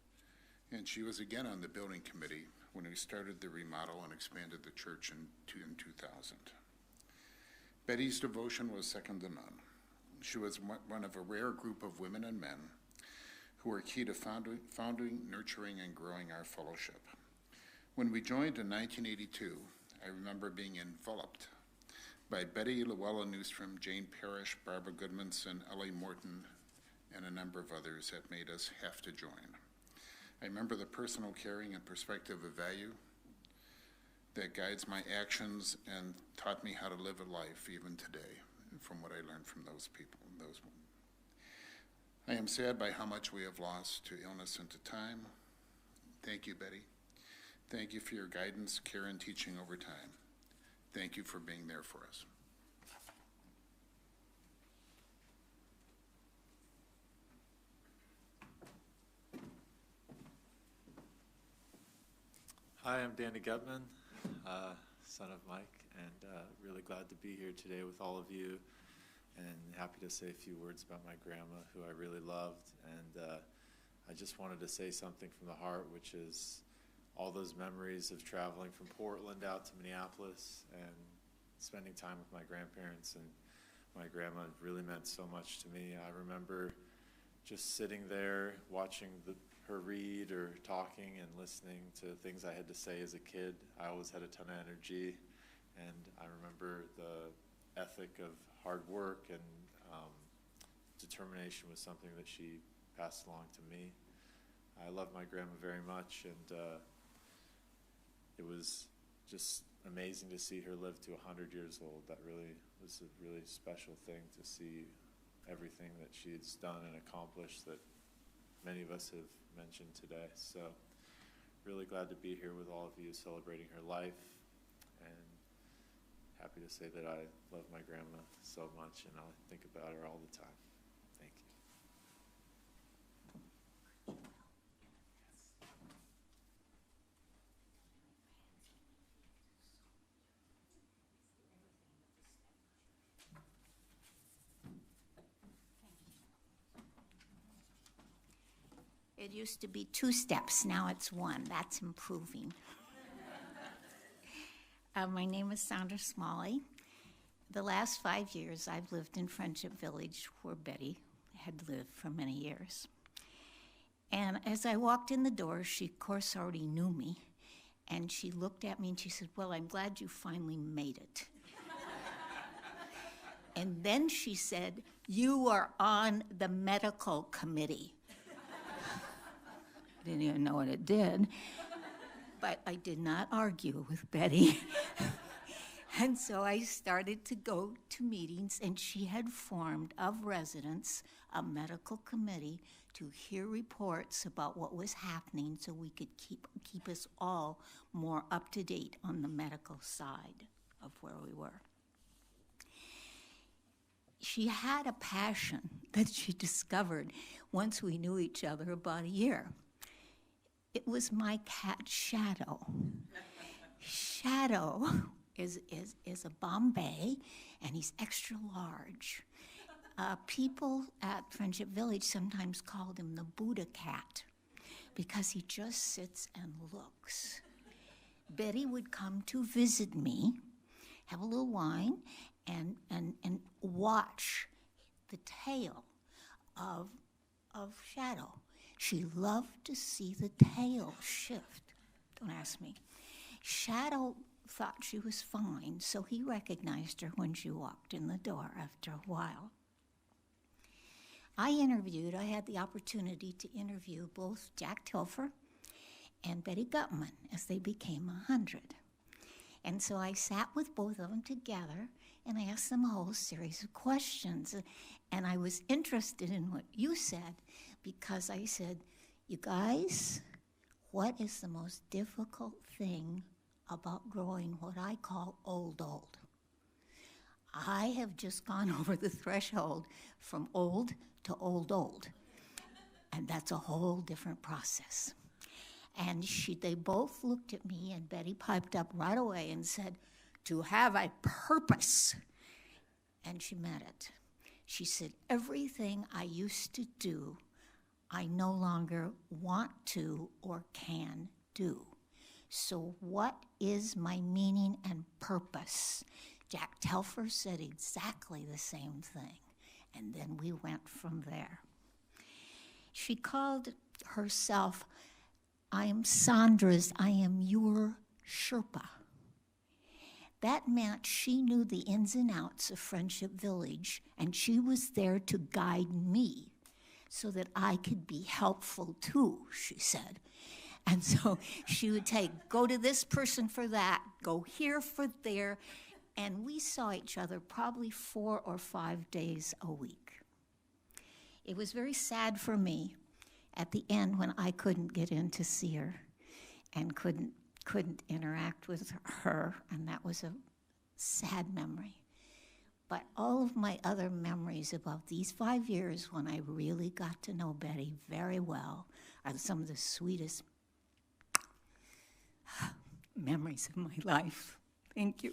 and she was again on the building committee when we started the remodel and expanded the church in 2000. Betty's devotion was second to none. She was one of a rare group of women and men who were key to founding, nurturing, and growing our fellowship. When we joined in 1982, I remember being enveloped by Betty Llewellyn Newstrom, Jane Parrish, Barbara Gutmann, Ellie Morton, and a number of others that made us have to join. I remember the personal caring and perspective of value that guides my actions and taught me how to live a life even today from what I learned from those people. I am sad by how much we have lost to illness and to time. Thank you, Betty. Thank you for your guidance, care, and teaching over time. Thank you for being there for us. Hi, I'm Danny Gutmann, son of Mike, and really glad to be here today with all of you, and happy to say a few words about my grandma, who I really loved. And I just wanted to say something from the heart, which is all those memories of traveling from Portland out to Minneapolis and spending time with my grandparents and my grandma really meant so much to me. I remember just sitting there watching her read or talking and listening to things I had to say as a kid. I always had a ton of energy, and I remember the ethic of hard work and determination was something that she passed along to me. I love my grandma very much, and it was just amazing to see her live to 100 years old. That really was a really special thing to see everything that she's done and accomplished that many of us have mentioned today. So really glad to be here with all of you celebrating her life, and happy to say that I love my grandma so much and I think about her all the time. Thank you. It used to be 2 steps, now it's 1. That's improving. My name is Sandra Smalley. The last 5 years I've lived in Friendship Village, where Betty had lived for many years. And as I walked in the door, she of course already knew me, and she looked at me and she said, "Well, I'm glad you finally made it." And then she said, "You are on the medical committee." Didn't even know what it did, but I did not argue with Betty. And so I started to go to meetings, and she had formed, of residents, a medical committee to hear reports about what was happening so we could keep us all more up to date on the medical side of where we were. She had a passion that she discovered once we knew each other about a year. It was my cat, Shadow. Shadow is a Bombay, and he's extra large. People at Friendship Village sometimes called him the Buddha cat because he just sits and looks. Betty would come to visit me, have a little wine, and watch the tail of Shadow. She loved to see the tail shift. Don't ask me. Shadow thought she was fine, so he recognized her when she walked in the door after a while. I had the opportunity to interview both Jack Tilfer and Betty Gutmann as they became 100. And so I sat with both of them together, and I asked them a whole series of questions. And I was interested in what you said, because I said, "You guys, what is the most difficult thing about growing what I call old? I have just gone over the threshold from old to old. And that's a whole different process." And they both looked at me, and Betty piped up right away and said, "To have a purpose." And she meant it. She said, "Everything I used to do, I no longer want to or can do. So what is my meaning and purpose? Jack Telfer said exactly the same thing, and then we went from there. She called herself, I am Sandra's, I am your Sherpa. That meant she knew the ins and outs of Friendship Village, and she was there to guide me so that I could be helpful too, she said. And so she would go to this person for that, go here for there, and we saw each other probably 4 or 5 days a week. It was very sad for me at the end when I couldn't get in to see her and couldn't interact with her, and that was a sad memory. But all of my other memories about these 5 years when I really got to know Betty very well are some of the sweetest memories of my life. Thank you.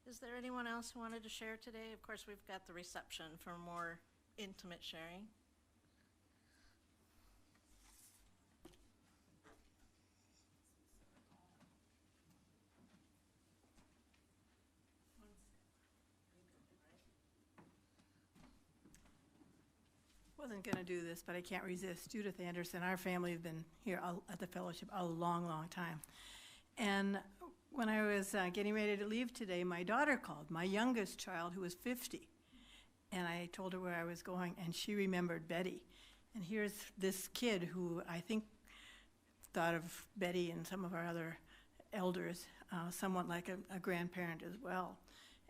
Is there anyone else who wanted to share today? Of course, we've got the reception for more intimate sharing. Wasn't going to do this, but I can't resist. Judith Anderson, our family has been here at the fellowship a long, long time. And when I was getting ready to leave today, my daughter called, my youngest child, who was 50. And I told her where I was going, and she remembered Betty. And here's this kid who I think thought of Betty and some of our other elders somewhat like a grandparent as well.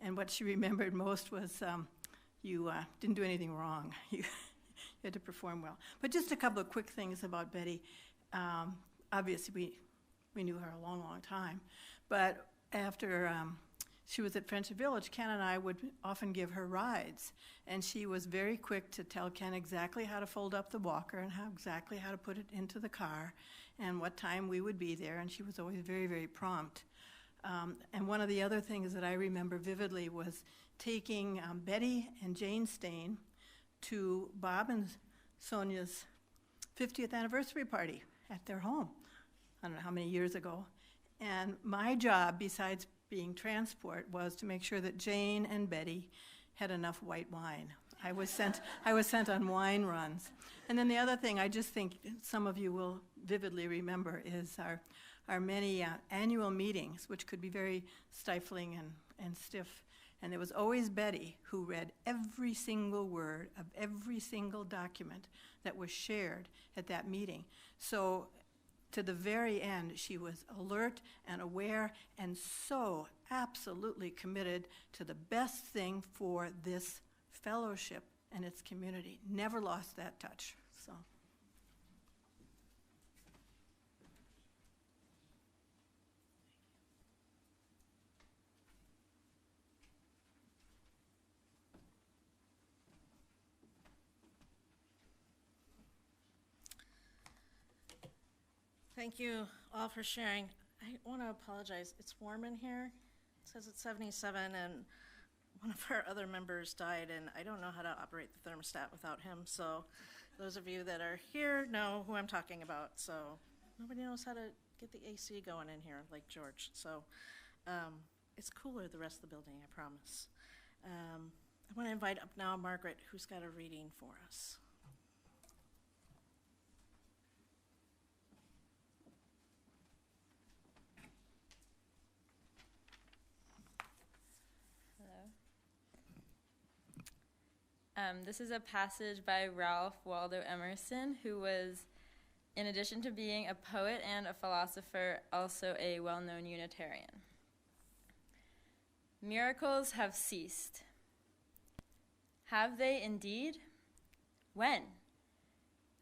And what she remembered most was you didn't do anything wrong. You had to perform well. But just a couple of quick things about Betty. Obviously, we knew her a long, long time. But after she was at Friendship Village, Ken and I would often give her rides. And she was very quick to tell Ken exactly how to fold up the walker and exactly how to put it into the car and what time we would be there. And she was always very, very prompt. And one of the other things that I remember vividly was taking Betty and Jane Stain to Bob and Sonia's 50th anniversary party at their home. I don't know how many years ago. And my job, besides being transport, was to make sure that Jane and Betty had enough white wine. I was sent on wine runs. And then the other thing I just think some of you will vividly remember is our many annual meetings, which could be very stifling and stiff. And it was always Betty who read every single word of every single document that was shared at that meeting. So to the very end, she was alert and aware and so absolutely committed to the best thing for this fellowship and its community. Never lost that touch. So. Thank you all for sharing. I want to apologize. It's warm in here. It says it's 77, and one of our other members died, and I don't know how to operate the thermostat without him. So those of you that are here know who I'm talking about. So nobody knows how to get the AC going in here like George. So it's cooler the rest of the building, I promise. I want to invite up now Margaret, who's got a reading for us. This is a passage by Ralph Waldo Emerson, who was, in addition to being a poet and a philosopher, also a well-known Unitarian. Miracles have ceased. Have they indeed? When?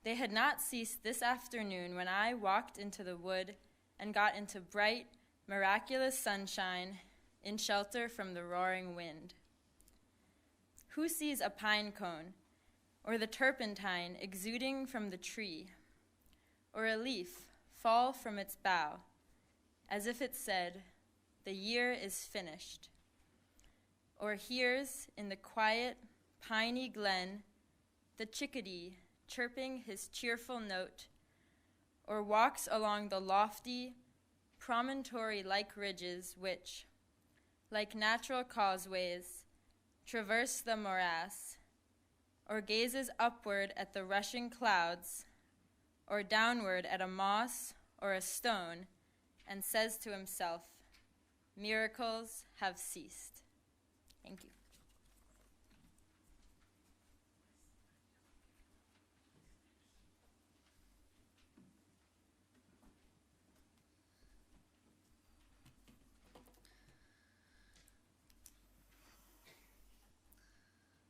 They had not ceased this afternoon when I walked into the wood and got into bright, miraculous sunshine, in shelter from the roaring wind. Who sees a pine cone, or the turpentine exuding from the tree, or a leaf fall from its bough, as if it said, "The year is finished," or hears in the quiet, piney glen the chickadee chirping his cheerful note, or walks along the lofty, promontory-like ridges which, like natural causeways, traverse the morass, or gazes upward at the rushing clouds, or downward at a moss or a stone, and says to himself, "Miracles have ceased." Thank you.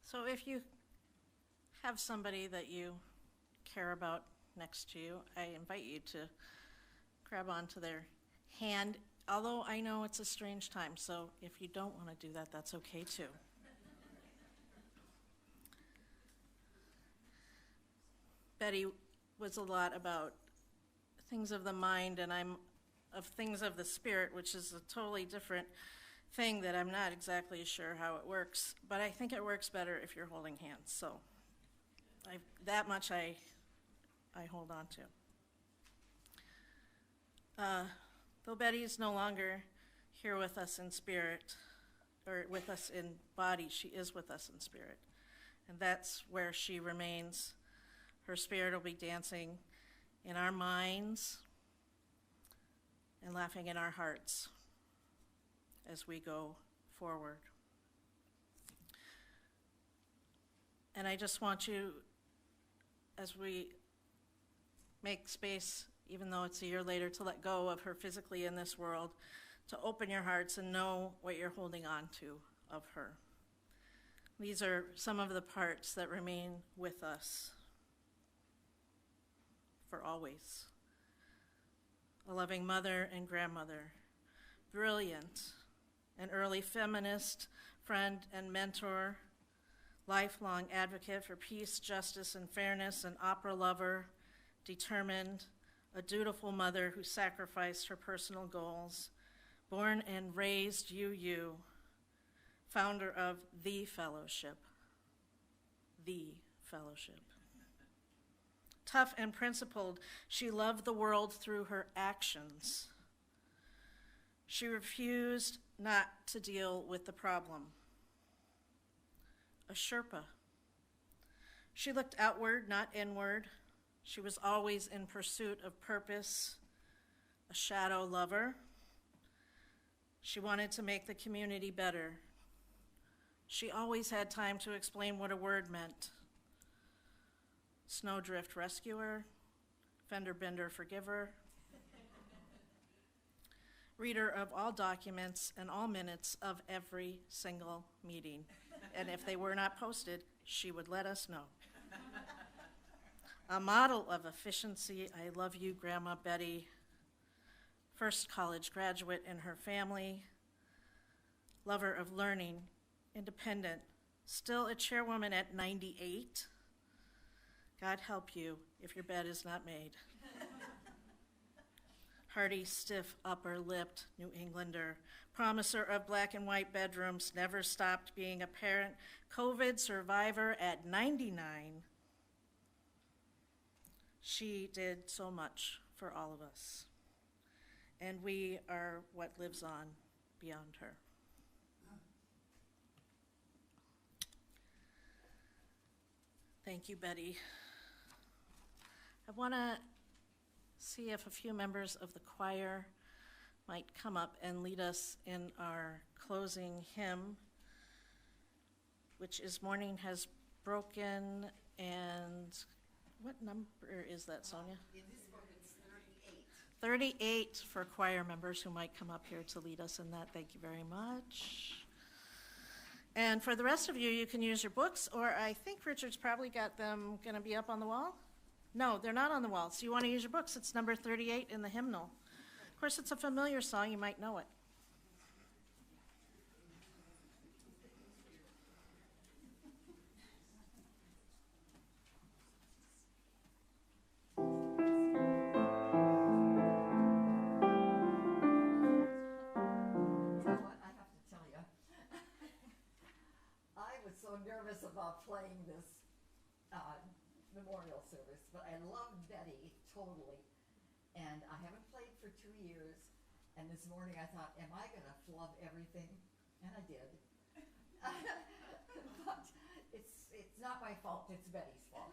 So if you have somebody that you care about next to you, I invite you to grab onto their hand, although I know it's a strange time, so if you don't want to do that, that's okay too. Betty was a lot about things of the mind, and I'm of things of the spirit, which is a totally different thing that I'm not exactly sure how it works, but I think it works better if you're holding hands. So that much I hold on to. Though Betty is no longer here with us in spirit, or with us in body, she is with us in spirit. And that's where she remains. Her spirit will be dancing in our minds and laughing in our hearts as we go forward. And I just want you, as we make space, even though it's a year later, to let go of her physically in this world, to open your hearts and know what you're holding on to of her. These are some of the parts that remain with us for always. A loving mother and grandmother, brilliant, an early feminist, friend and mentor, lifelong advocate for peace, justice, and fairness, an opera lover, determined, a dutiful mother who sacrificed her personal goals, born and raised UU, founder of The Fellowship. The Fellowship. Tough and principled, she loved the world through her actions. She refused not to deal with the problem. A Sherpa. She looked outward, not inward. She was always in pursuit of purpose. A shadow lover. She wanted to make the community better. She always had time to explain what a word meant. Snowdrift rescuer, fender bender forgiver, reader of all documents and all minutes of every single meeting. And if they were not posted, she would let us know. A model of efficiency. I love you, Grandma Betty. First college graduate in her family. Lover of learning, independent, still a chairwoman at 98. God help you if your bed is not made. Hearty, stiff, upper-lipped New Englander, promiser of black and white bedrooms, never stopped being a parent, COVID survivor at 99. She did so much for all of us, and we are what lives on beyond her. Thank you, Betty. I want to see if a few members of the choir might come up and lead us in our closing hymn, which is Morning Has Broken. And what number is that, Sonia? In this book, it's 38. 38 for choir members who might come up here to lead us in that. Thank you very much. And for the rest of you, you can use your books, or I think Richard's probably got them going to be up on the wall. No, they're not on the wall. So you want to use your books. It's number 38 in the hymnal. course, it's a familiar song. You might know it. Nervous about playing this memorial service, but I love Betty totally, and I haven't played for 2 years, and this morning I thought, am I going to flub everything? And I did. But it's not my fault, it's Betty's fault.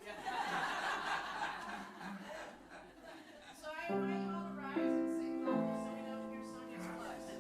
So I invite you all to rise and sing boldly so we don't hear Sonia's voice.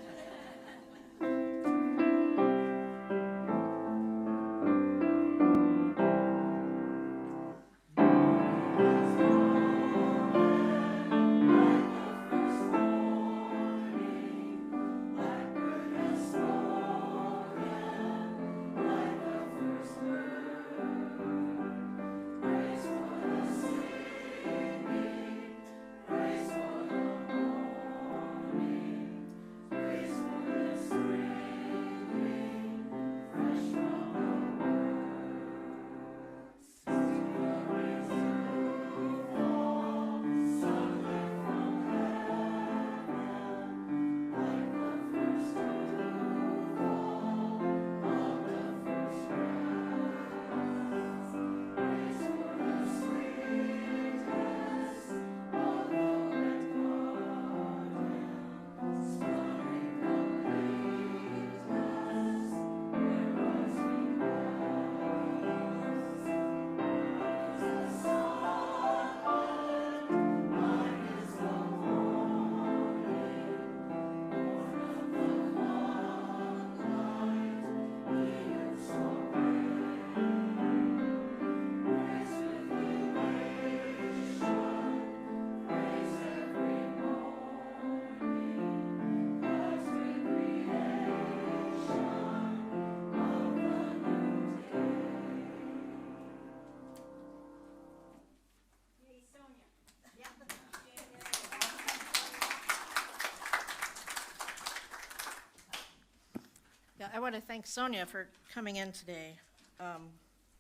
Yeah, I want to thank Sonia for coming in today.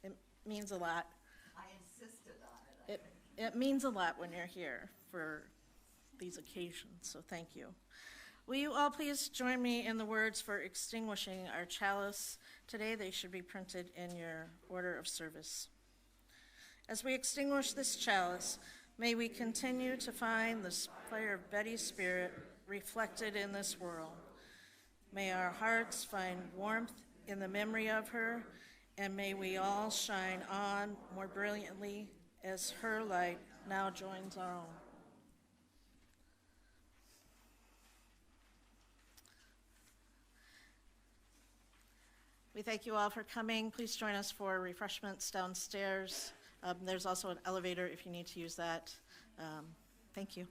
It means a lot. I insisted on it. It means a lot when you're here for these occasions, so thank you. Will you all please join me in the words for extinguishing our chalice today? They should be printed in your order of service. As we extinguish this chalice, may we continue to find the fire of Betty's spirit reflected in this world. May our hearts find warmth in the memory of her, and may we all shine on more brilliantly as her light now joins our own. We thank you all for coming. Please join us for refreshments downstairs. There's also an elevator if you need to use that. Thank you.